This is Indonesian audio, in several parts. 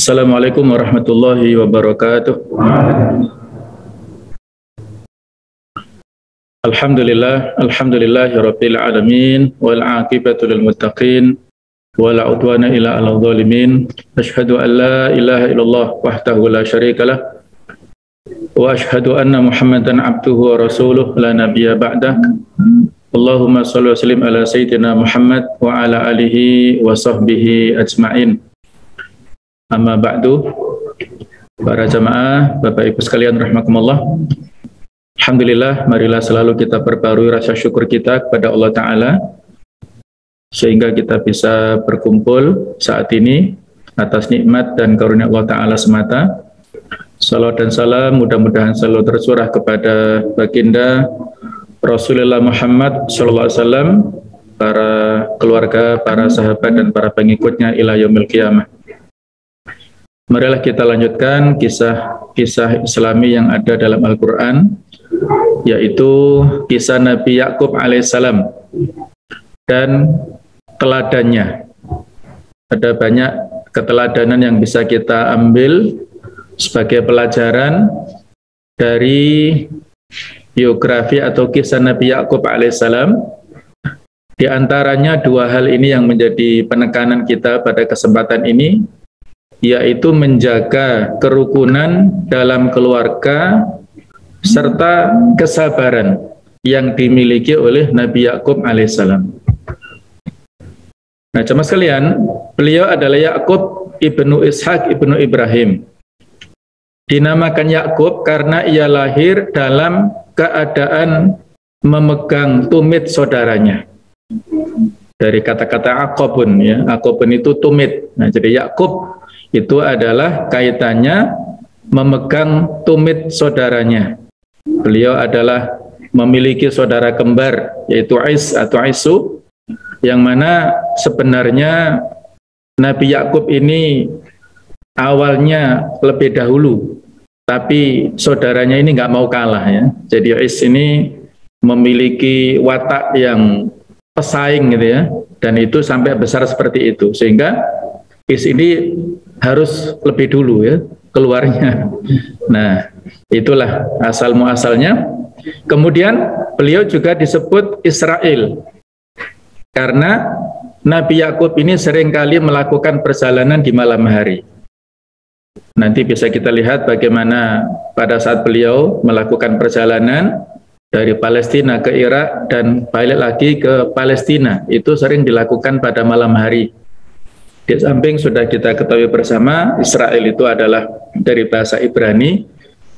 Assalamualaikum warahmatullahi wabarakatuh. Alhamdulillahirabbil alamin wal aqibatu lil muttaqin wala udwana illa 'alal zalimin. Asyhadu an la ilaha illallah wahdahu la syarikalah wa asyhadu anna Muhammadan abduhu wa rasuluh la nabiyya ba'dah. Allahumma shalli wa sallim ala sayyidina Muhammad wa ala alihi wa sahbihi ajma'in. Amma ba'du. Para jamaah, Bapak Ibu sekalian rahimakumullah. Alhamdulillah, marilah selalu kita perbarui rasa syukur kita kepada Allah Ta'ala sehingga kita bisa berkumpul saat ini atas nikmat dan karunia Allah Ta'ala semata. Salawat dan salam mudah-mudahan selalu tercurah kepada baginda Rasulullah Muhammad SAW, para keluarga, para sahabat dan para pengikutnya ila yaumil qiyamah. Marilah kita lanjutkan kisah Islami yang ada dalam Al-Quran, yaitu kisah Nabi Yakub alaihissalam dan teladannya. Ada banyak keteladanan yang bisa kita ambil sebagai pelajaran dari biografi atau kisah Nabi Yakub alaihissalam. Di antaranya dua hal ini yang menjadi penekanan kita pada kesempatan ini, yaitu menjaga kerukunan dalam keluarga serta kesabaran yang dimiliki oleh Nabi Yakub alaihissalam. Nah, jemaah sekalian, beliau adalah Yakub ibnu Ishak ibnu Ibrahim. Dinamakan Yakub karena ia lahir dalam keadaan memegang tumit saudaranya. Dari kata-kata akobun, ya, akobun itu tumit. Nah, jadi Yakub itu adalah kaitannya memegang tumit saudaranya. Beliau adalah memiliki saudara kembar, yaitu Is atau Isu, yang mana sebenarnya Nabi Yakub ini awalnya lebih dahulu, tapi saudaranya ini nggak mau kalah, ya. Jadi Is ini memiliki watak yang pesaing gitu, ya, dan itu sampai besar seperti itu, sehingga Is ini harus lebih dulu, ya, keluarnya. Nah, itulah asal muasalnya. Kemudian beliau juga disebut Israel karena Nabi Yakub ini seringkali melakukan perjalanan di malam hari. Nanti bisa kita lihat bagaimana pada saat beliau melakukan perjalanan dari Palestina ke Irak dan balik lagi ke Palestina, itu sering dilakukan pada malam hari. Di samping sudah kita ketahui bersama, Israel itu adalah dari bahasa Ibrani,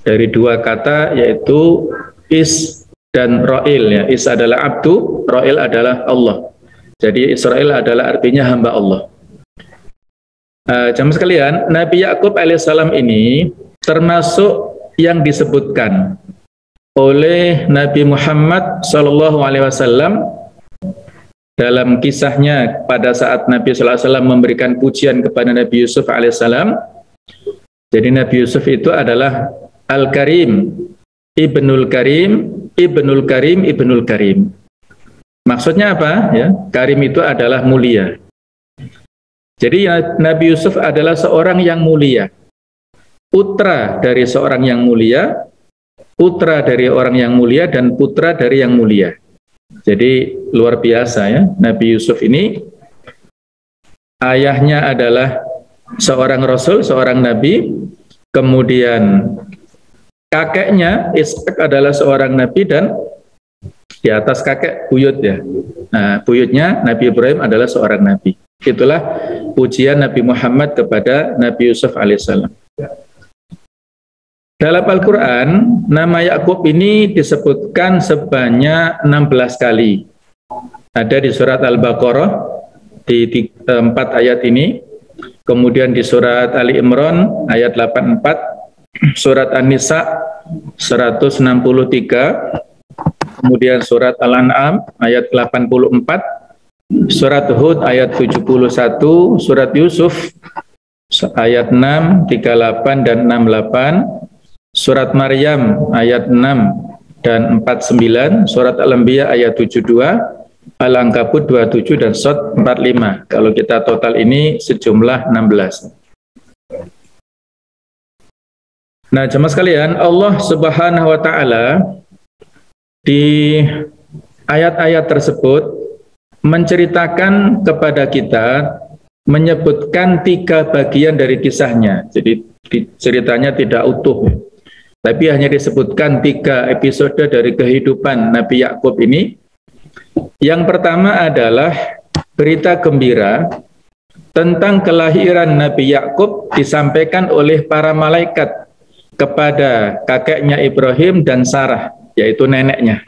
dari dua kata, yaitu Is dan Ro'il, ya. Is adalah abdu, Ro'il adalah Allah. Jadi Israel adalah artinya hamba Allah. Jamaah sekalian, Nabi Yakub alaihissalam ini termasuk yang disebutkan oleh Nabi Muhammad SAW dalam kisahnya pada saat Nabi SAW memberikan pujian kepada Nabi Yusuf alaihissalam. Jadi Nabi Yusuf itu adalah Al-Karim, Ibnul Karim, Ibnul Karim, Ibnul Karim. Maksudnya apa? Ya, Karim itu adalah mulia. Jadi Nabi Yusuf adalah seorang yang mulia, putra dari seorang yang mulia, putra dari orang yang mulia, dan putra dari yang mulia. Jadi luar biasa, ya, Nabi Yusuf ini ayahnya adalah seorang rasul, seorang nabi, kemudian kakeknya Ishak adalah seorang nabi, dan di atas kakek buyut, ya. Nah, buyutnya Nabi Ibrahim adalah seorang nabi. Itulah pujian Nabi Muhammad kepada Nabi Yusuf alaihissalam. Dalam Al-Quran, nama Yakub ini disebutkan sebanyak 16 kali. Ada di surat Al-Baqarah di 4 ayat ini, kemudian di surat Ali Imran ayat 84, surat An-Nisa 163, kemudian surat Al-An'am ayat 84, surat Hud ayat 71, surat Yusuf ayat 6, 38 dan 68, surat Maryam ayat 6 dan 49, surat Al-Anbiya ayat 72, Al-Ankabut 27 dan Shad 45. Kalau kita total ini sejumlah 16. Nah, jemaah sekalian, Allah Subhanahu wa taala di ayat-ayat tersebut menceritakan kepada kita, menyebutkan 3 bagian dari kisahnya. Jadi ceritanya tidak utuh, tapi hanya disebutkan 3 episode dari kehidupan Nabi Yakub ini. Yang pertama adalah berita gembira tentang kelahiran Nabi Yakub disampaikan oleh para malaikat kepada kakeknya Ibrahim dan Sarah, yaitu neneknya.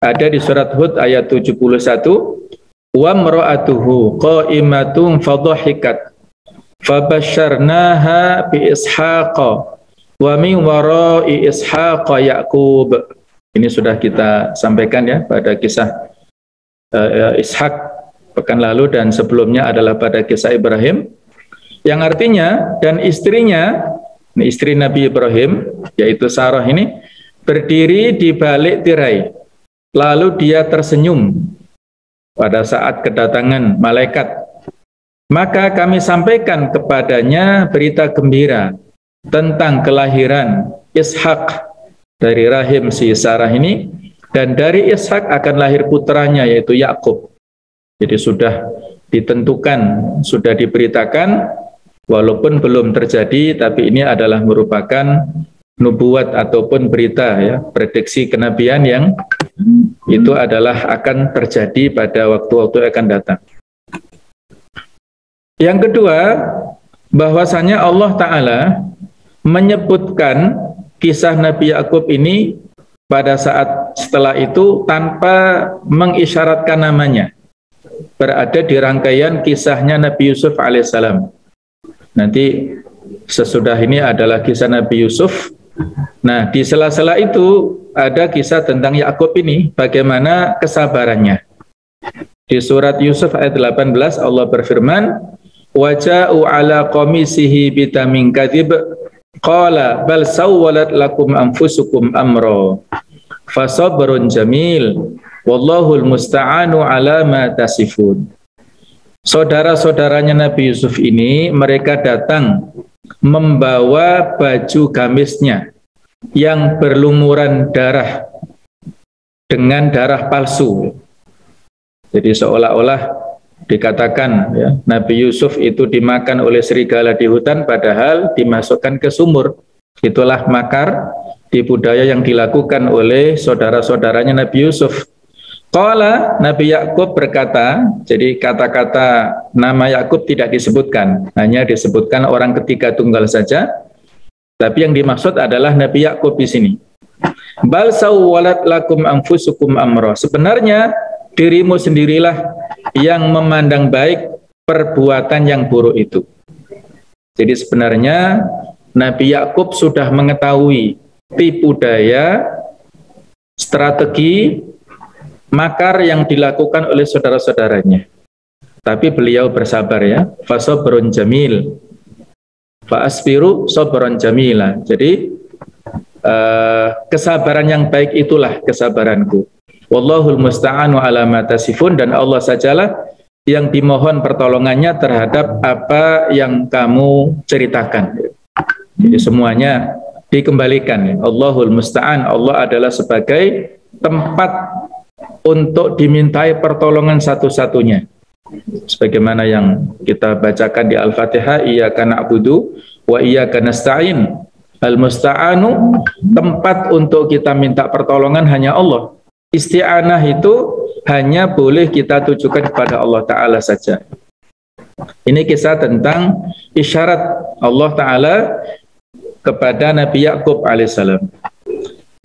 Ada di surat Hud ayat 71, wa mra'atuhu qa'imatun fadhahikat fabasyarnaha bi ishaqa wa min wara'i ishaqa Yaqub. Ini sudah kita sampaikan ya pada kisah Ishak pekan lalu, dan sebelumnya adalah pada kisah Ibrahim, yang artinya dan istrinya, istri Nabi Ibrahim yaitu Sarah ini berdiri di balik tirai, lalu dia tersenyum pada saat kedatangan malaikat. Maka kami sampaikan kepadanya berita gembira tentang kelahiran Ishak dari rahim si Sarah ini, dan dari Ishak akan lahir putranya yaitu Yakub. Jadi sudah ditentukan, sudah diberitakan, walaupun belum terjadi, tapi ini adalah merupakan nubuat ataupun berita ya, prediksi kenabian yang itu adalah akan terjadi pada waktu-waktu akan datang. Yang kedua, bahwasanya Allah Ta'ala menyebutkan kisah Nabi Yakub ini pada saat setelah itu tanpa mengisyaratkan namanya, berada di rangkaian kisahnya Nabi Yusuf alaihissalam. Nanti sesudah ini adalah kisah Nabi Yusuf. Nah, di sela-sela itu ada kisah tentang Yakub ini, bagaimana kesabarannya. Di surat Yusuf ayat 18 Allah berfirman, waja'u ala qamisihi bitamin kadhib qala bal sawwalat lakum anfusukum amra fasabrun jamil wallahul musta'anu ala ma tasifun. Saudara-saudaranya Nabi Yusuf ini, mereka datang membawa baju gamisnya yang berlumuran darah dengan darah palsu. Jadi seolah-olah dikatakan ya, Nabi Yusuf itu dimakan oleh serigala di hutan, padahal dimasukkan ke sumur. Itulah makar di budaya yang dilakukan oleh saudara-saudaranya Nabi Yusuf. Qala, Nabi Yakub berkata, jadi kata-kata nama Yakub tidak disebutkan, hanya disebutkan orang ketiga tunggal saja. Tapi yang dimaksud adalah Nabi Yakub di sini. Bal sawwalat lakum anfusukum amra. Sebenarnya dirimu sendirilah yang memandang baik perbuatan yang buruk itu. Jadi sebenarnya Nabi Yakub sudah mengetahui tipu daya, strategi, makar yang dilakukan oleh saudara-saudaranya. Tapi beliau bersabar ya. Fasabrun jamil. Fa'asbiru sabran jamila. Jadi kesabaran yang baik itulah kesabaranku. Wallahul musta'anu ala ma tasifun, dan Allah sajalah yang dimohon pertolongannya terhadap apa yang kamu ceritakan. Jadi semuanya dikembalikan. Allahul musta'an, Allah adalah sebagai tempat untuk dimintai pertolongan satu-satunya. Sebagaimana yang kita bacakan di Al-Fatihah, iyyaka na'budu wa iyyaka nasta'in. Al-musta'anu, tempat untuk kita minta pertolongan hanya Allah. Isti'anah itu hanya boleh kita tujukan kepada Allah Ta'ala saja. Ini kisah tentang isyarat Allah Ta'ala kepada Nabi Yakub alaihissalam.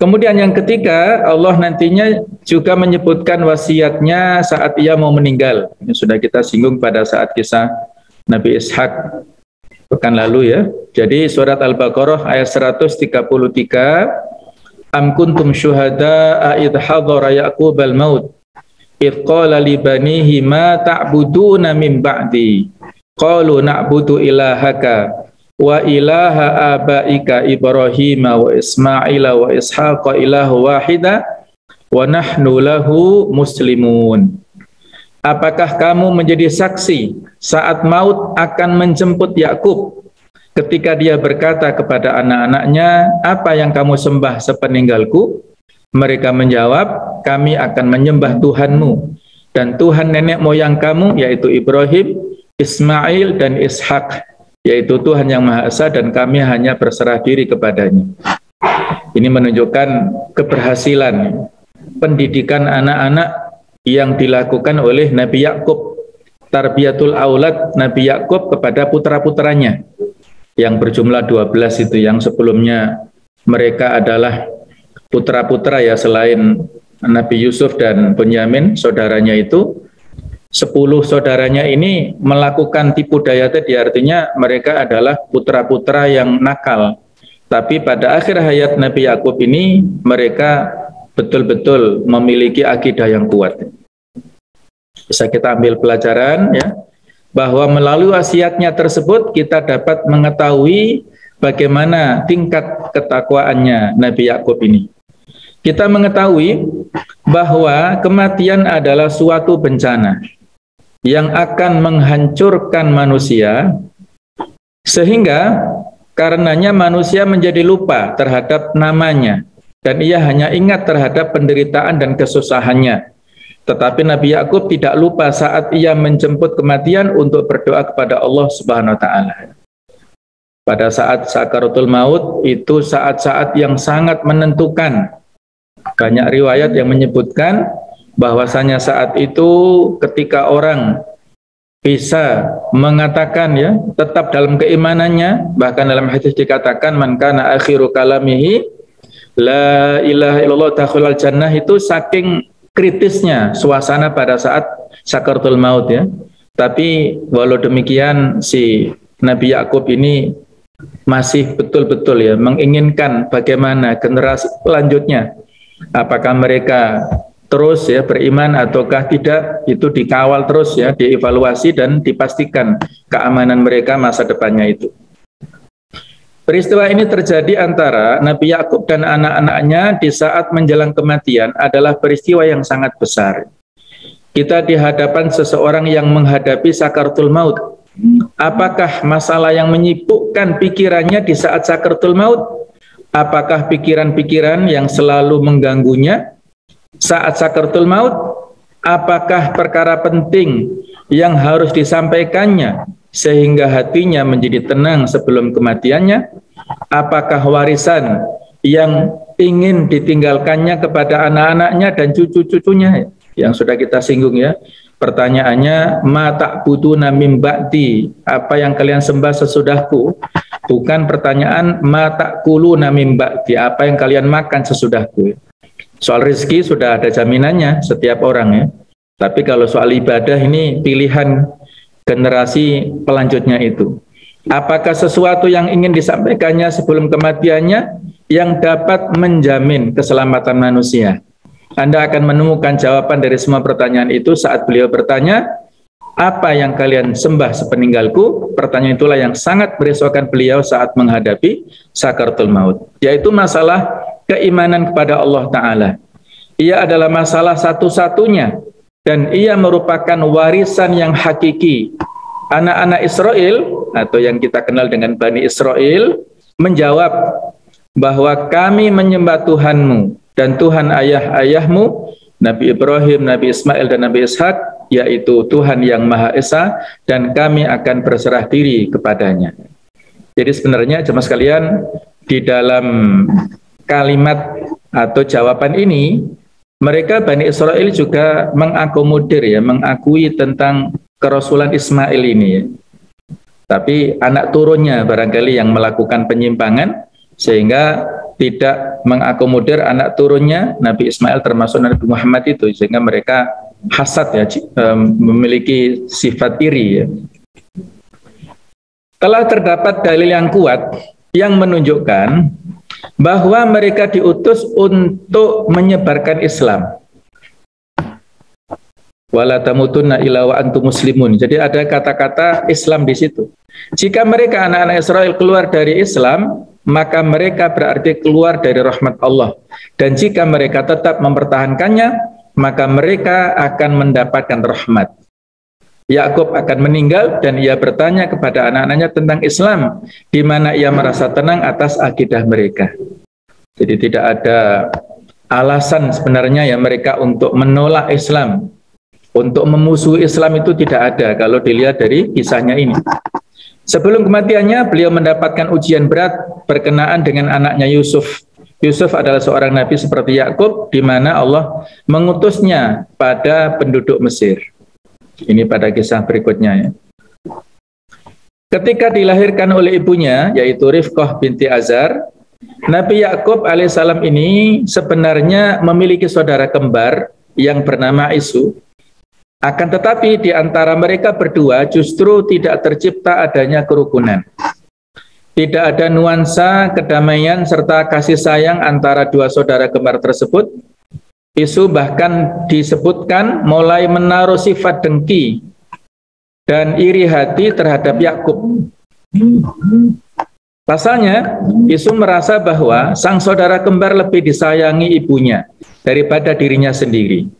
Kemudian yang ketiga, Allah nantinya juga menyebutkan wasiatnya saat ia mau meninggal. Ini sudah kita singgung pada saat kisah Nabi Ishak pekan lalu ya. Jadi surat Al-Baqarah ayat 133, Am kuntum syuhada'a idh hadara Ya'qub al-maut idh qala li banihi ma ta'buduna min ba'di qalu na'budu ilahaka wa ilaha abaika Ibrahim wa Ismaila wa Ishaqa ilahu wahida wa nahnu lahu muslimun. Apakah kamu menjadi saksi saat maut akan menjemput Yakub ketika dia berkata kepada anak-anaknya, apa yang kamu sembah sepeninggalku? Mereka menjawab, kami akan menyembah Tuhanmu dan Tuhan nenek moyang kamu, yaitu Ibrahim, Ismail, dan Ishak, yaitu Tuhan yang Maha Esa, dan kami hanya berserah diri kepadanya. Ini menunjukkan keberhasilan pendidikan anak-anak yang dilakukan oleh Nabi Yakub, tarbiyatul aulad Nabi Yakub kepada putra-putranya yang berjumlah 12 itu, yang sebelumnya mereka adalah putra-putra ya, selain Nabi Yusuf dan Bunyamin saudaranya itu, 10 saudaranya ini melakukan tipu daya tadi, artinya mereka adalah putra-putra yang nakal. Tapi pada akhir hayat Nabi Yakub ini mereka betul-betul memiliki akidah yang kuat. Bisa kita ambil pelajaran ya, bahwa melalui wasiatnya tersebut kita dapat mengetahui bagaimana tingkat ketakwaannya Nabi Yakub ini. Kita mengetahui bahwa kematian adalah suatu bencana yang akan menghancurkan manusia, sehingga karenanya manusia menjadi lupa terhadap namanya dan ia hanya ingat terhadap penderitaan dan kesusahannya. Tetapi Nabi Yakub tidak lupa saat ia menjemput kematian untuk berdoa kepada Allah Subhanahu wa taala. Pada saat sakaratul maut itu saat-saat yang sangat menentukan. Banyak riwayat yang menyebutkan bahwasanya saat itu ketika orang bisa mengatakan ya, tetap dalam keimanannya, bahkan dalam hadis dikatakan man kana akhiru kalamihi la ilaha illallah dakhulal jannah, itu saking kritisnya suasana pada saat sakaratul maut ya. Tapi walau demikian si Nabi Yakub ini masih betul-betul ya menginginkan bagaimana generasi selanjutnya, apakah mereka terus ya beriman ataukah tidak, itu dikawal terus ya, dievaluasi dan dipastikan keamanan mereka masa depannya itu. Peristiwa ini terjadi antara Nabi Yakub dan anak-anaknya di saat menjelang kematian adalah peristiwa yang sangat besar. Kita di hadapan seseorang yang menghadapi sakaratul maut. Apakah masalah yang menyibukkan pikirannya di saat sakaratul maut? Apakah pikiran-pikiran yang selalu mengganggunya saat sakaratul maut? Apakah perkara penting yang harus disampaikannya sehingga hatinya menjadi tenang sebelum kematiannya? Apakah warisan yang ingin ditinggalkannya kepada anak-anaknya dan cucu-cucunya yang sudah kita singgung ya? Pertanyaannya, ma ta'buduna min ba'di, apa yang kalian sembah sesudahku? Bukan pertanyaan ma ta'kuluna min ba'di, apa yang kalian makan sesudahku. Soal rezeki sudah ada jaminannya setiap orang ya. Tapi kalau soal ibadah ini pilihan generasi pelanjutnya itu. Apakah sesuatu yang ingin disampaikannya sebelum kematiannya yang dapat menjamin keselamatan manusia? Anda akan menemukan jawaban dari semua pertanyaan itu saat beliau bertanya, apa yang kalian sembah sepeninggalku? Pertanyaan itulah yang sangat merisaukan beliau saat menghadapi sakaratul maut, yaitu masalah keimanan kepada Allah Ta'ala. Ia adalah masalah satu-satunya dan ia merupakan warisan yang hakiki. Anak-anak Israel atau yang kita kenal dengan Bani Israel menjawab bahwa kami menyembah Tuhanmu dan Tuhan ayah-ayahmu, Nabi Ibrahim, Nabi Ismail, dan Nabi Ishak, yaitu Tuhan yang Maha Esa, dan kami akan berserah diri kepadanya. Jadi sebenarnya jemaah sekalian, di dalam kalimat atau jawaban ini, mereka Bani Israel juga mengakomodir ya, mengakui tentang kerasulan Ismail ini ya. Tapi anak turunnya barangkali yang melakukan penyimpangan, sehingga tidak mengakomodir anak turunnya Nabi Ismail termasuk Nabi Muhammad itu, sehingga mereka hasad ya, memiliki sifat iri ya. Telah terdapat dalil yang kuat yang menunjukkan bahwa mereka diutus untuk menyebarkan Islam. Wala tamutunna illa wa antum muslimun. Jadi ada kata-kata Islam di situ. Jika mereka anak-anak Israel keluar dari Islam, maka mereka berarti keluar dari rahmat Allah. Dan jika mereka tetap mempertahankannya, maka mereka akan mendapatkan rahmat. Yakub akan meninggal dan ia bertanya kepada anak-anaknya tentang Islam, di mana ia merasa tenang atas akidah mereka. Jadi tidak ada alasan sebenarnya ya mereka untuk menolak Islam, untuk memusuhi Islam itu tidak ada kalau dilihat dari kisahnya ini. Sebelum kematiannya, beliau mendapatkan ujian berat berkenaan dengan anaknya Yusuf. Yusuf adalah seorang nabi seperti Yakub, di mana Allah mengutusnya pada penduduk Mesir. Ini pada kisah berikutnya ya. Ketika dilahirkan oleh ibunya, yaitu Rifqah binti Azar, Nabi Yakub alaihissalam ini sebenarnya memiliki saudara kembar yang bernama Isu. Akan tetapi di antara mereka berdua justru tidak tercipta adanya kerukunan. Tidak ada nuansa kedamaian serta kasih sayang antara dua saudara kembar tersebut. Isu bahkan disebutkan mulai menaruh sifat dengki dan iri hati terhadap Yakub. Pasalnya, Isu merasa bahwa sang saudara kembar lebih disayangi ibunya daripada dirinya sendiri.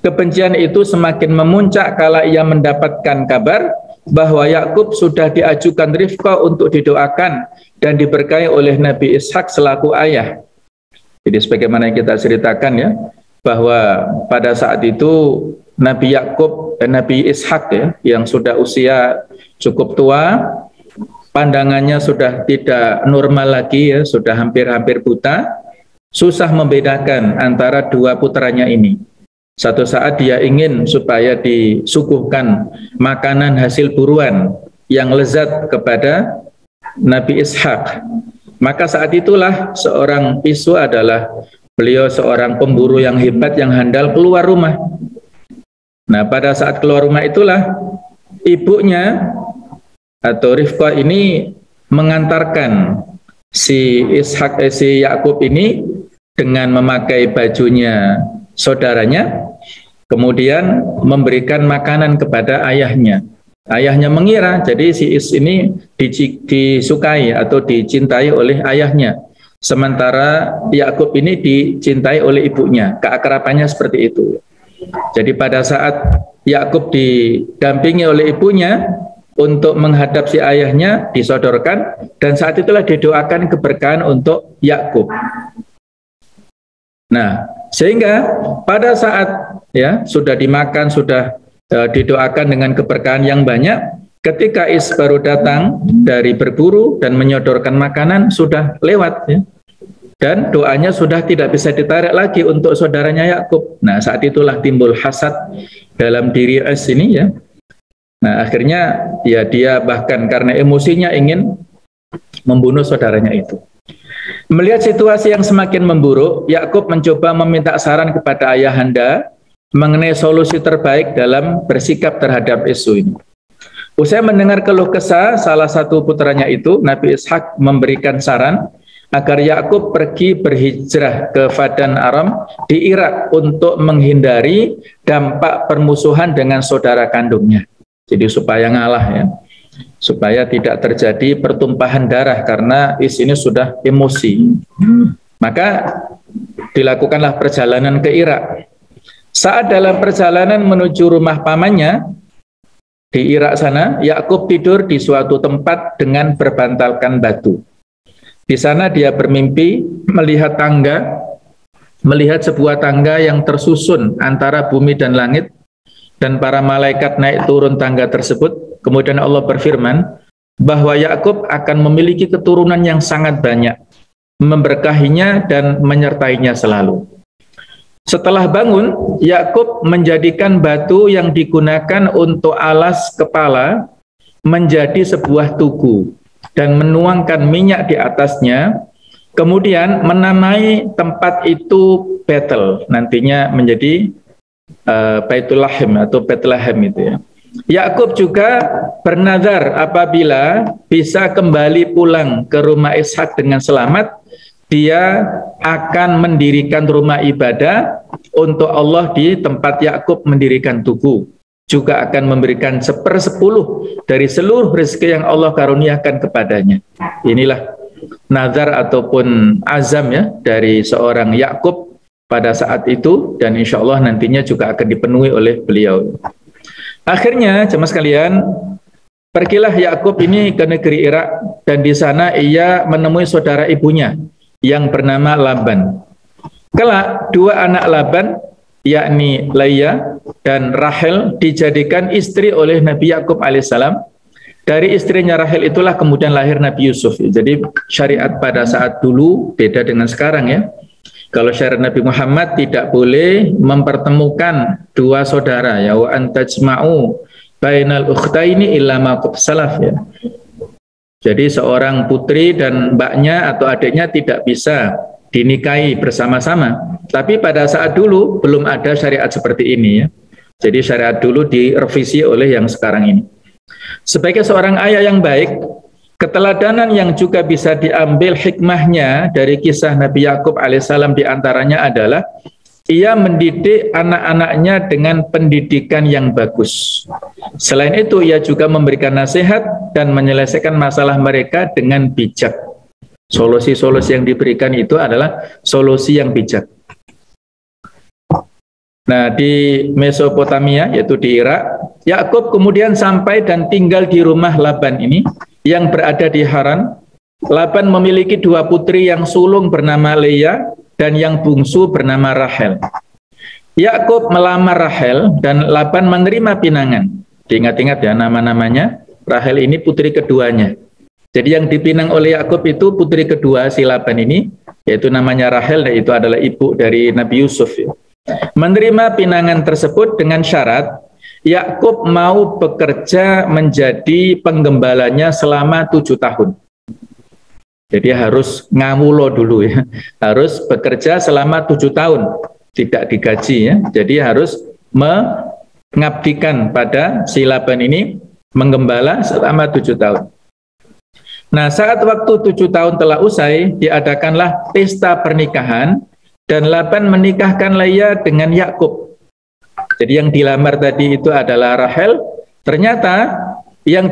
Kebencian itu semakin memuncak kala ia mendapatkan kabar bahwa Yakub sudah diajukan Rifqah untuk didoakan dan diberkahi oleh Nabi Ishak selaku ayah. Jadi sebagaimana yang kita ceritakan ya, bahwa pada saat itu Nabi Yakub dan Nabi Ishak ya, yang sudah usia cukup tua, pandangannya sudah tidak normal lagi ya, sudah hampir-hampir buta, susah membedakan antara dua putranya ini. Satu saat dia ingin supaya disuguhkan makanan hasil buruan yang lezat kepada Nabi Ishak. Maka saat itulah seorang Isu adalah beliau seorang pemburu yang hebat, yang handal, keluar rumah. Nah, pada saat keluar rumah itulah ibunya atau Rifqah ini mengantarkan si Yakub ini dengan memakai bajunya saudaranya, kemudian memberikan makanan kepada ayahnya. Ayahnya mengira jadi si Is ini disukai atau dicintai oleh ayahnya, sementara Yakub ini dicintai oleh ibunya. Keakrabannya seperti itu. Jadi pada saat Yakub didampingi oleh ibunya untuk menghadap si ayahnya, disodorkan, dan saat itulah didoakan keberkahan untuk Yakub. Nah, sehingga pada saat ya sudah dimakan, sudah didoakan dengan keberkahan yang banyak, ketika Is baru datang dari berburu dan menyodorkan makanan, sudah lewat ya. Dan doanya sudah tidak bisa ditarik lagi untuk saudaranya Yakub. Nah, saat itulah timbul hasad dalam diri Is ini ya. Nah, akhirnya ya dia bahkan karena emosinya ingin membunuh saudaranya itu. Melihat situasi yang semakin memburuk, Yakub mencoba meminta saran kepada ayahanda mengenai solusi terbaik dalam bersikap terhadap Isu ini. Usai mendengar keluh kesah salah satu putranya itu, Nabi Ishak memberikan saran agar Yakub pergi berhijrah ke Fadan Aram di Irak untuk menghindari dampak permusuhan dengan saudara kandungnya. Jadi supaya ngalah ya, supaya tidak terjadi pertumpahan darah karena Is ini sudah emosi. Maka dilakukanlah perjalanan ke Irak. Saat dalam perjalanan menuju rumah pamannya di Irak sana, Yakub tidur di suatu tempat dengan berbantalkan batu. Di sana dia bermimpi melihat sebuah tangga yang tersusun antara bumi dan langit, dan para malaikat naik turun tangga tersebut. Kemudian Allah berfirman bahwa Yakub akan memiliki keturunan yang sangat banyak, memberkahinya dan menyertainya selalu. Setelah bangun, Yakub menjadikan batu yang digunakan untuk alas kepala menjadi sebuah tugu dan menuangkan minyak di atasnya, kemudian menamai tempat itu Betel, nantinya menjadi Baitul Lahim atau Bethlehem itu ya. Yakub juga bernazar apabila bisa kembali pulang ke rumah Ishak dengan selamat, dia akan mendirikan rumah ibadah untuk Allah di tempat Yakub mendirikan tugu. Juga akan memberikan 1/10 dari seluruh rezeki yang Allah karuniakan kepadanya. Inilah nazar ataupun azam ya dari seorang Yakub pada saat itu, dan insya Allah nantinya juga akan dipenuhi oleh beliau. Akhirnya, jemaah sekalian, pergilah Yakub ini ke negeri Irak dan di sana ia menemui saudara ibunya yang bernama Laban. Kelak dua anak Laban, yakni Leah dan Rahel, dijadikan istri oleh Nabi Yakub alaihissalam. Dari istrinya Rahel itulah kemudian lahir Nabi Yusuf. Jadi syariat pada saat dulu beda dengan sekarang ya. Kalau syariat Nabi Muhammad tidak boleh mempertemukan dua saudara ya, wa antajma'u bainal ukhtaini illa ma qad salaf ya. Jadi seorang putri dan mbaknya atau adiknya tidak bisa dinikahi bersama-sama. Tapi pada saat dulu belum ada syariat seperti ini ya. Jadi syariat dulu direvisi oleh yang sekarang ini. Sebagai seorang ayah yang baik, keteladanan yang juga bisa diambil hikmahnya dari kisah Nabi Yakub alaihissalam diantaranya adalah ia mendidik anak-anaknya dengan pendidikan yang bagus. Selain itu, ia juga memberikan nasihat dan menyelesaikan masalah mereka dengan bijak. Solusi-solusi yang diberikan itu adalah solusi yang bijak. Nah, di Mesopotamia, yaitu di Irak, Yakub kemudian sampai dan tinggal di rumah Laban ini yang berada di Haran. Laban memiliki dua putri yang sulung bernama Leah dan yang bungsu bernama Rahel. Yakub melamar Rahel dan Laban menerima pinangan. Diingat-ingat ya nama-namanya. Rahel ini putri keduanya. Jadi yang dipinang oleh Yakub itu putri kedua si Laban ini, yaitu namanya Rahel, dan itu adalah ibu dari Nabi Yusuf ya. Menerima pinangan tersebut dengan syarat Yakub mau bekerja menjadi penggembalanya selama 7 tahun. Jadi harus ngawulo dulu ya, harus bekerja selama 7 tahun, tidak digaji ya. Jadi harus mengabdikan pada si Laban ini, menggembala selama 7 tahun. Nah, saat waktu 7 tahun telah usai, diadakanlah pesta pernikahan dan Laban menikahkan Leah dengan Yakub. Jadi yang dilamar tadi itu adalah Rahel. Ternyata yang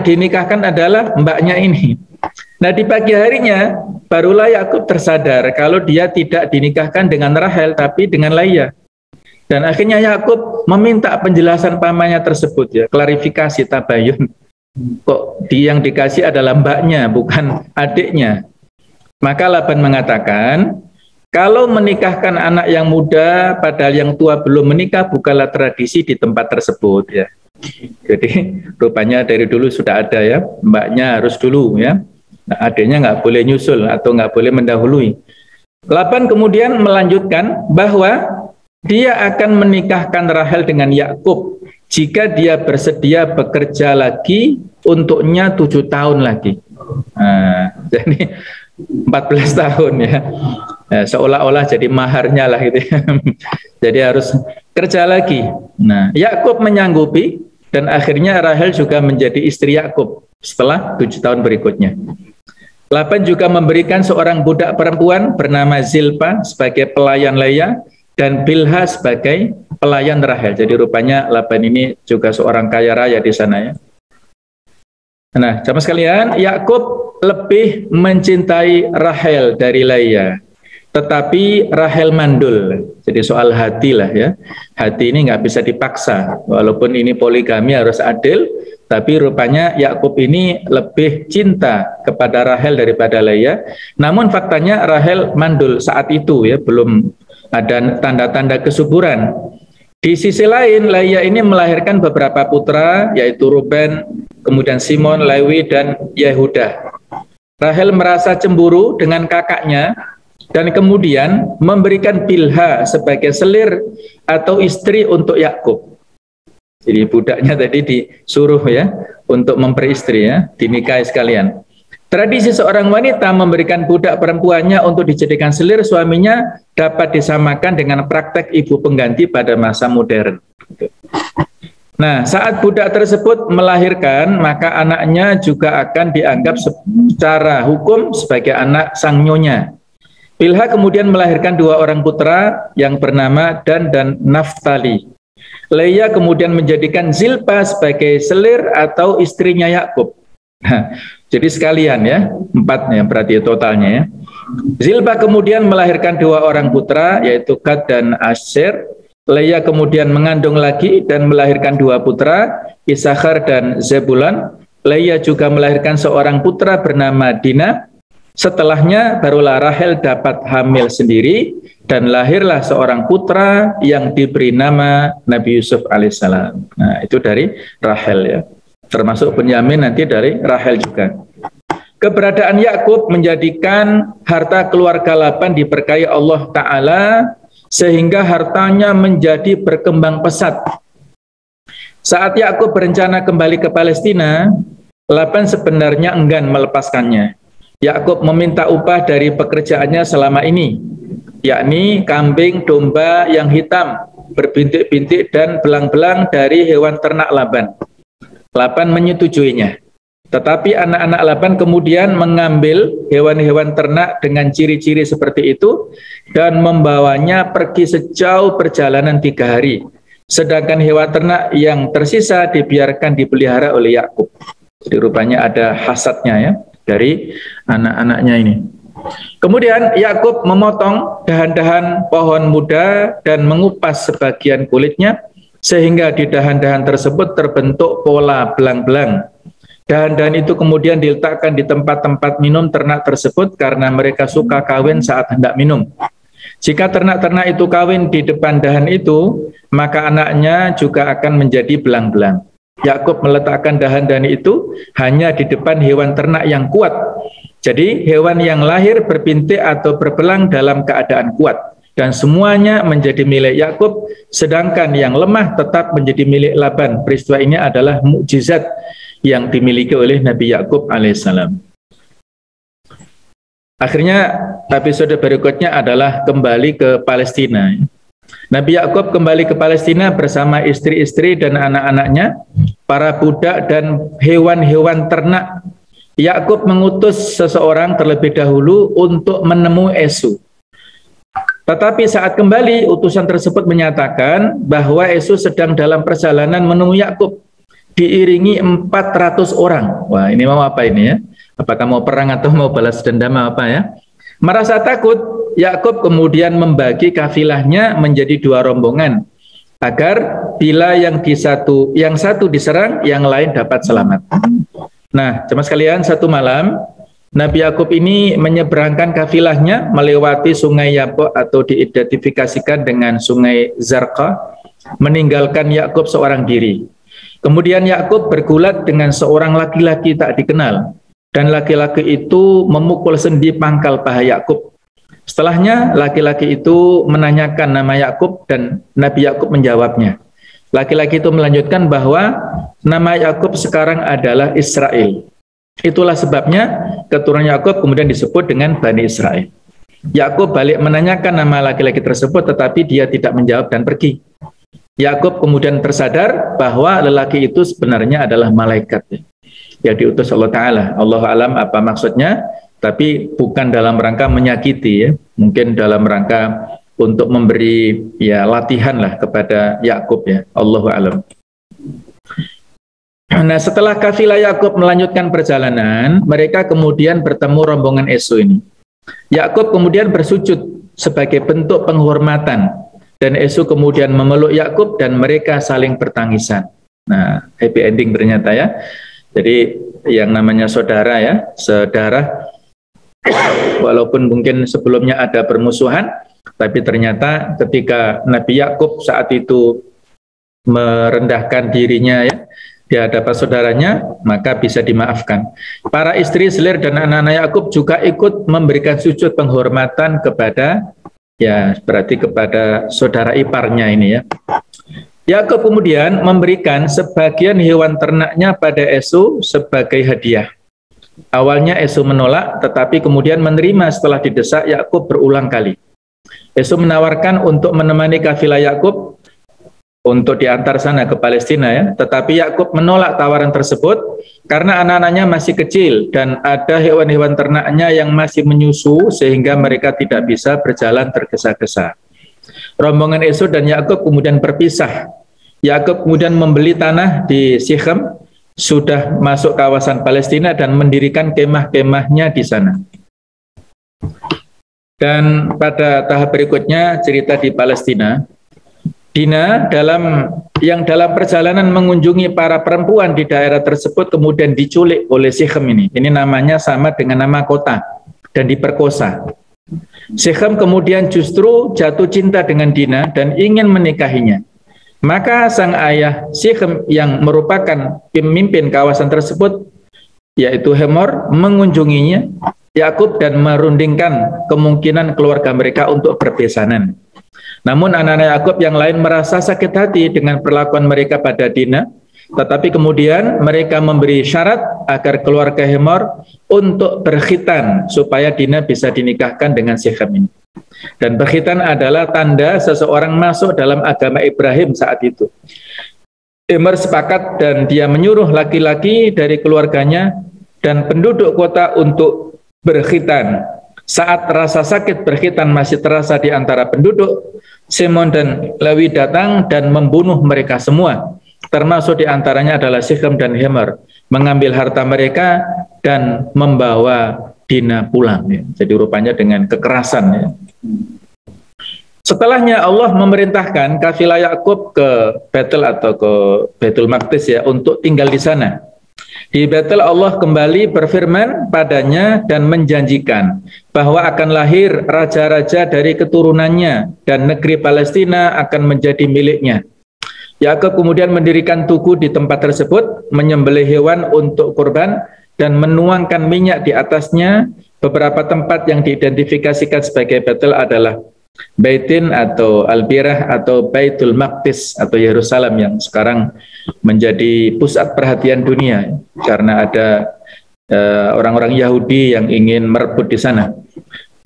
dinikahkan adalah mbaknya ini. Nah, di pagi harinya barulah Yakub tersadar kalau dia tidak dinikahkan dengan Rahel tapi dengan Leah. Dan akhirnya Yakub meminta penjelasan pamannya tersebut ya, klarifikasi tabayun. Kok yang dikasih adalah mbaknya bukan adiknya. Maka Laban mengatakan, kalau menikahkan anak yang muda padahal yang tua belum menikah bukanlah tradisi di tempat tersebut ya. Jadi rupanya dari dulu sudah ada ya, mbaknya harus dulu ya. Nah, adiknya nggak boleh nyusul atau nggak boleh mendahului. Laban kemudian melanjutkan bahwa dia akan menikahkan Rahel dengan Yakub jika dia bersedia bekerja lagi untuknya 7 tahun lagi. Nah, jadi 14 tahun ya. Seolah-olah jadi maharnya lah gitu ya. Jadi harus kerja lagi. Nah, Yakub menyanggupi dan akhirnya Rahel juga menjadi istri Yakub setelah 7 tahun berikutnya. Laban juga memberikan seorang budak perempuan bernama Zilpa sebagai pelayan Leah dan Bilha sebagai pelayan Rahel. Jadi rupanya Laban ini juga seorang kaya raya di sana ya. Nah, jamaah sekalian, Yakub lebih mencintai Rahel dari Leah, tetapi Rahel mandul. Jadi soal hati lah ya, hati ini nggak bisa dipaksa. Walaupun ini poligami harus adil, tapi rupanya Yakub ini lebih cinta kepada Rahel daripada Leah. Namun faktanya Rahel mandul saat itu ya, belum ada tanda-tanda kesuburan. Di sisi lain, Leah ini melahirkan beberapa putra, yaitu Ruben, kemudian Simon, Lewi, dan Yehuda. Rahel merasa cemburu dengan kakaknya dan kemudian memberikan Bilha sebagai selir atau istri untuk Yakub. Jadi budaknya tadi disuruh ya untuk memperistri ya, dinikahi sekalian. Tradisi seorang wanita memberikan budak perempuannya untuk dijadikan selir suaminya dapat disamakan dengan praktek ibu pengganti pada masa modern. Nah, saat budak tersebut melahirkan, maka anaknya juga akan dianggap secara hukum sebagai anak sang nyonya. Bilha kemudian melahirkan 2 orang putra yang bernama Dan dan Naftali. Leah kemudian menjadikan Zilpa sebagai selir atau istrinya Yakub. Nah, jadi sekalian ya, 4 ya berarti totalnya ya. Zilpa kemudian melahirkan 2 orang putra yaitu Gad dan Asher. Leah kemudian mengandung lagi dan melahirkan 2 putra, Isakhar dan Zebulun. Leah juga melahirkan seorang putra bernama Dina. Setelahnya barulah Rahel dapat hamil sendiri dan lahirlah seorang putra yang diberi nama Nabi Yusuf alaihissalam. Nah, itu dari Rahel ya. Termasuk Benyamin nanti dari Rahel juga. Keberadaan Yakub menjadikan harta keluarga Laban diberkahi Allah Ta'ala sehingga hartanya menjadi berkembang pesat. Saat Yakub berencana kembali ke Palestina, Laban sebenarnya enggan melepaskannya. Yakub meminta upah dari pekerjaannya selama ini, yakni kambing domba yang hitam, berbintik-bintik dan belang-belang dari hewan ternak Laban. Laban menyetujuinya. Tetapi anak-anak Laban kemudian mengambil hewan-hewan ternak dengan ciri-ciri seperti itu dan membawanya pergi sejauh perjalanan 3 hari. Sedangkan hewan ternak yang tersisa dibiarkan dipelihara oleh Yakub. Jadi rupanya ada hasadnya ya dari anak-anaknya ini. Kemudian Yakub memotong dahan-dahan pohon muda dan mengupas sebagian kulitnya sehingga di dahan-dahan tersebut terbentuk pola belang-belang. Dahan-dahan itu kemudian diletakkan di tempat-tempat minum ternak tersebut karena mereka suka kawin saat hendak minum. Jika ternak-ternak itu kawin di depan dahan itu, maka anaknya juga akan menjadi belang-belang. Yakub meletakkan dahan-dahan itu hanya di depan hewan ternak yang kuat. Jadi hewan yang lahir berbintik atau berbelang dalam keadaan kuat. Dan semuanya menjadi milik Yakub, sedangkan yang lemah tetap menjadi milik Laban. Peristiwa ini adalah mukjizat yang dimiliki oleh Nabi Yakub alaihissalam. Akhirnya episode berikutnya adalah kembali ke Palestina. Nabi Yakub kembali ke Palestina bersama istri-istri dan anak-anaknya, para budak dan hewan-hewan ternak. Yakub mengutus seseorang terlebih dahulu untuk menemui Esau. Tetapi saat kembali, utusan tersebut menyatakan bahwa Esau sedang dalam perjalanan menemui Yakub, diiringi 400 orang. Wah, ini mau apa ini ya? Apakah mau perang atau mau balas dendam apa ya? Merasa takut, Yakub kemudian membagi kafilahnya menjadi 2 rombongan agar bila yang satu diserang, yang lain dapat selamat. Nah, jemaah sekalian, satu malam Nabi Yakub ini menyeberangkan kafilahnya melewati sungai Yabok atau diidentifikasikan dengan sungai Zarqa, meninggalkan Yakub seorang diri. Kemudian Yakub bergulat dengan seorang laki-laki tak dikenal, dan laki-laki itu memukul sendi pangkal paha Yakub. Setelahnya laki-laki itu menanyakan nama Yakub dan Nabi Yakub menjawabnya. Laki-laki itu melanjutkan bahwa nama Yakub sekarang adalah Israel. Itulah sebabnya keturunan Yakub kemudian disebut dengan Bani Israel. Yakub balik menanyakan nama laki-laki tersebut, tetapi dia tidak menjawab dan pergi. Yakub kemudian tersadar bahwa lelaki itu sebenarnya adalah malaikat yang diutus Allah Ta'ala. Allah alam apa maksudnya, tapi bukan dalam rangka menyakiti ya, mungkin dalam rangka untuk memberi ya latihan lah kepada Yakub ya, Allahu alam. Nah, setelah kafilah Yakub melanjutkan perjalanan, mereka kemudian bertemu rombongan Esau ini. Yakub kemudian bersujud sebagai bentuk penghormatan. Dan Esau kemudian memeluk Yakub dan mereka saling bertangisan. Nah, happy ending ternyata ya. Jadi yang namanya saudara ya, saudara, walaupun mungkin sebelumnya ada permusuhan, tapi ternyata ketika Nabi Yakub saat itu merendahkan dirinya ya di hadapan saudaranya, maka bisa dimaafkan. Para istri, selir dan anak-anak Yakub juga ikut memberikan sujud penghormatan kepada ya berarti kepada saudara iparnya ini ya. Yakub kemudian memberikan sebagian hewan ternaknya pada Esau sebagai hadiah. Awalnya Esau menolak, tetapi kemudian menerima setelah didesak Yakub berulang kali. Esau menawarkan untuk menemani kafilah Yakub untuk diantar sana ke Palestina ya, tetapi Yakub menolak tawaran tersebut karena anak-anaknya masih kecil dan ada hewan-hewan ternaknya yang masih menyusu sehingga mereka tidak bisa berjalan tergesa-gesa. Rombongan Esau dan Yakub kemudian berpisah. Yakub kemudian membeli tanah di Sichem, sudah masuk kawasan Palestina dan mendirikan kemah-kemahnya di sana. Dan pada tahap berikutnya cerita di Palestina, Dina yang dalam perjalanan mengunjungi para perempuan di daerah tersebut kemudian diculik oleh Sikhem ini. Ini namanya sama dengan nama kota dan diperkosa. Sikhem kemudian justru jatuh cinta dengan Dina dan ingin menikahinya. Maka sang ayah Sikhem yang merupakan pemimpin kawasan tersebut, yaitu Hemor, mengunjunginya Yakub dan merundingkan kemungkinan keluarga mereka untuk berbesanan. Namun anak-anak Yakub yang lain merasa sakit hati dengan perlakuan mereka pada Dina, tetapi kemudian mereka memberi syarat agar keluarga Hemor untuk berkhitan supaya Dina bisa dinikahkan dengan Sikhem ini. Dan berkhitan adalah tanda seseorang masuk dalam agama Ibrahim saat itu. Hemor sepakat dan dia menyuruh laki-laki dari keluarganya dan penduduk kota untuk berkhitan. Saat rasa sakit berkhitan masih terasa di antara penduduk, Simon dan Lewi datang dan membunuh mereka semua, termasuk di antaranya adalah Sikhem dan Hemor, mengambil harta mereka dan membawa Dina pulang. Ya. Jadi rupanya dengan kekerasan. Ya. Setelahnya Allah memerintahkan kafilah Yakub ke Betel atau ke Baitul Maqdis ya untuk tinggal di sana. Di Betel Allah kembali berfirman padanya dan menjanjikan bahwa akan lahir raja-raja dari keturunannya dan negeri Palestina akan menjadi miliknya. Yakub kemudian mendirikan tugu di tempat tersebut, menyembelih hewan untuk kurban dan menuangkan minyak di atasnya. Beberapa tempat yang diidentifikasikan sebagai Betel adalah Baitin atau Al-Birah atau Baitul Maqdis atau Yerusalem yang sekarang menjadi pusat perhatian dunia karena ada orang-orang Yahudi yang ingin merebut di sana.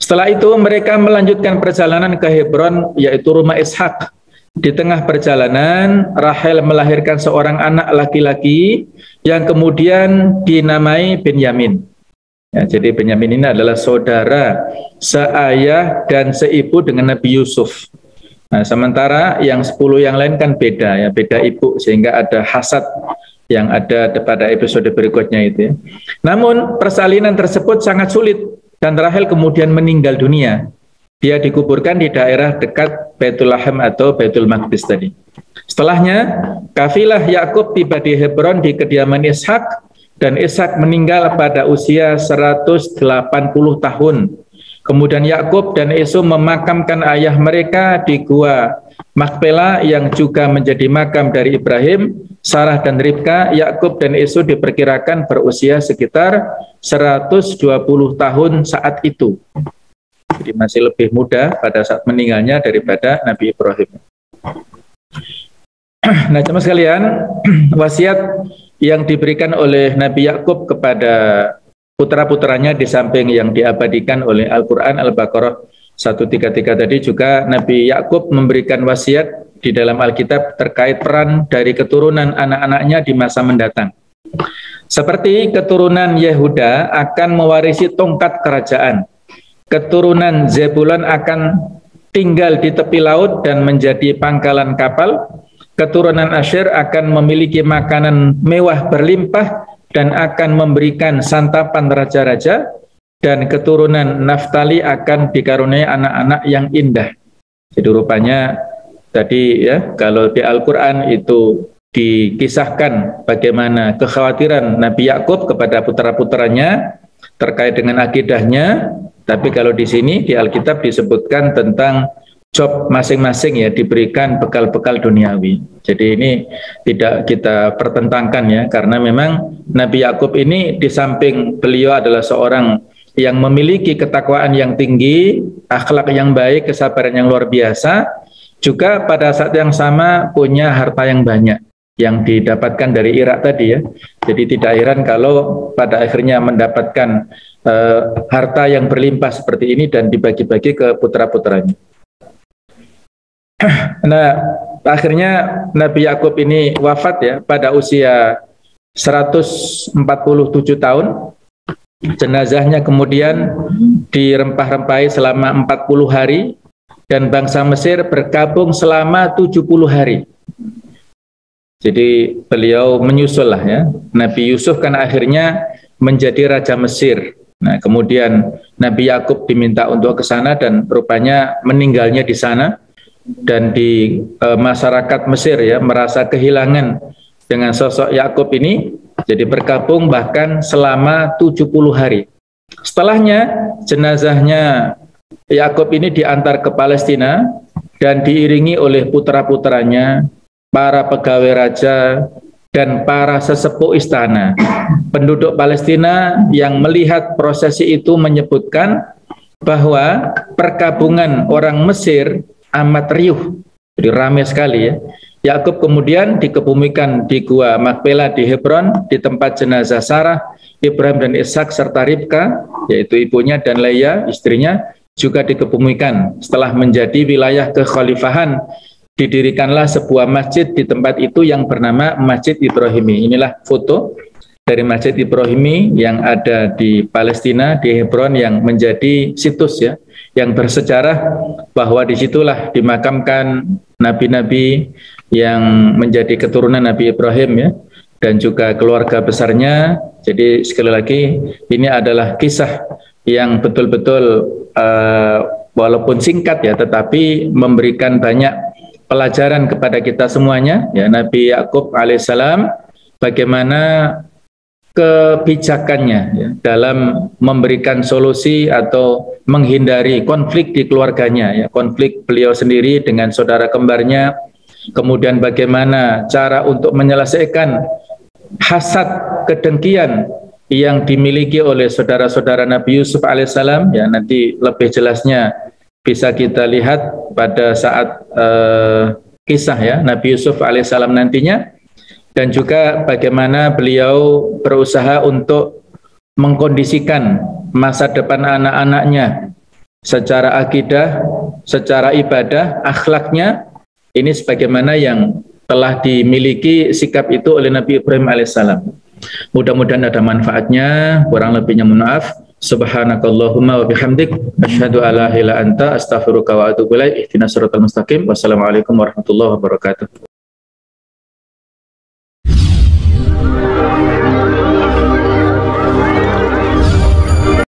Setelah itu mereka melanjutkan perjalanan ke Hebron yaitu rumah Ishak. Di tengah perjalanan Rahel melahirkan seorang anak laki-laki yang kemudian dinamai Benyamin. Ya, jadi Benyamin ini adalah saudara seayah dan seibu dengan Nabi Yusuf. Nah, sementara yang 10 yang lain kan beda ya, beda ibu sehingga ada hasad yang ada pada episode berikutnya itu. Ya. Namun persalinan tersebut sangat sulit dan Rahel kemudian meninggal dunia. Dia dikuburkan di daerah dekat Baitul Laham atau Baitul Maqdis tadi. Setelahnya kafilah Yakub tiba di Hebron di kediaman Ishak. Dan Ishak meninggal pada usia 180 tahun. Kemudian Yakub dan Esau memakamkan ayah mereka di gua Makpela yang juga menjadi makam dari Ibrahim, Sarah dan Ribka. Yakub dan Esau diperkirakan berusia sekitar 120 tahun saat itu. Jadi masih lebih muda pada saat meninggalnya daripada Nabi Ibrahim. Nah, jemaah sekalian, wasiat yang diberikan oleh Nabi Yakub kepada putra-putranya di samping yang diabadikan oleh Al-Quran Al-Baqarah 133 tadi juga Nabi Yakub memberikan wasiat di dalam Alkitab terkait peran dari keturunan anak-anaknya di masa mendatang. Seperti keturunan Yehuda akan mewarisi tongkat kerajaan, keturunan Zebulon akan tinggal di tepi laut dan menjadi pangkalan kapal, keturunan Asyir akan memiliki makanan mewah berlimpah dan akan memberikan santapan raja-raja, dan keturunan Naftali akan dikaruniai anak-anak yang indah. Jadi rupanya tadi ya, kalau di Al-Quran itu dikisahkan bagaimana kekhawatiran Nabi Yakub kepada putra-putranya terkait dengan akidahnya, tapi kalau di sini di Alkitab disebutkan tentang job masing-masing ya, diberikan bekal-bekal duniawi. Jadi ini tidak kita pertentangkan ya, karena memang Nabi Yakub ini di samping beliau adalah seorang yang memiliki ketakwaan yang tinggi, akhlak yang baik, kesabaran yang luar biasa, juga pada saat yang sama punya harta yang banyak yang didapatkan dari Irak tadi ya. Jadi tidak heran kalau pada akhirnya mendapatkan harta yang berlimpah seperti ini dan dibagi-bagi ke putra-putranya. Nah, akhirnya Nabi Yakub ini wafat ya pada usia 147 tahun. Jenazahnya kemudian dirempah-rempahi selama 40 hari dan bangsa Mesir bergabung selama 70 hari. Jadi beliau menyusul lah ya. Nabi Yusuf kan akhirnya menjadi raja Mesir. Nah, kemudian Nabi Yakub diminta untuk ke sana dan rupanya meninggalnya di sana. dan di masyarakat Mesir ya merasa kehilangan dengan sosok Yakub ini, jadi bergabung bahkan selama 70 hari. Setelahnya jenazahnya Yakub ini diantar ke Palestina dan diiringi oleh putra-putranya, para pegawai raja, dan para sesepuh istana. Penduduk Palestina yang melihat prosesi itu menyebutkan bahwa perkabungan orang Mesir amat riuh, jadi ramai sekali ya. Yakub kemudian dikebumikan di Gua Makpela di Hebron, di tempat jenazah Sarah, Ibrahim dan Ishak serta Ribka, yaitu ibunya, dan Leah istrinya juga dikebumikan. Setelah menjadi wilayah kekhalifahan, didirikanlah sebuah masjid di tempat itu yang bernama Masjid Ibrahimi. Inilah foto dari Masjid Ibrahimi yang ada di Palestina, di Hebron, yang menjadi situs ya, yang bersejarah bahwa disitulah dimakamkan nabi-nabi yang menjadi keturunan Nabi Ibrahim ya, dan juga keluarga besarnya. Jadi sekali lagi ini adalah kisah yang betul-betul walaupun singkat ya, tetapi memberikan banyak pelajaran kepada kita semuanya ya. Nabi Yakub alaihissalam bagaimana kebijakannya ya, dalam memberikan solusi atau menghindari konflik di keluarganya ya, konflik beliau sendiri dengan saudara kembarnya, kemudian bagaimana cara untuk menyelesaikan hasad kedengkian yang dimiliki oleh saudara-saudara Nabi Yusuf alaihissalam ya. Nanti lebih jelasnya bisa kita lihat pada saat kisah ya Nabi Yusuf alaihissalam nantinya, dan juga bagaimana beliau berusaha untuk mengkondisikan masa depan anak-anaknya secara akidah, secara ibadah, akhlaknya, ini sebagaimana yang telah dimiliki sikap itu oleh Nabi Ibrahim alaihissalam. Mudah-mudahan ada manfaatnya, kurang lebihnya mohon maaf. Subhanakallahumma wa bihamdik, asyhadu alla ilaha illa anta, astaghfiruka wa atubu ilaik. Ihdinas siratal mustaqim. Wassalamualaikum warahmatullahi wabarakatuh.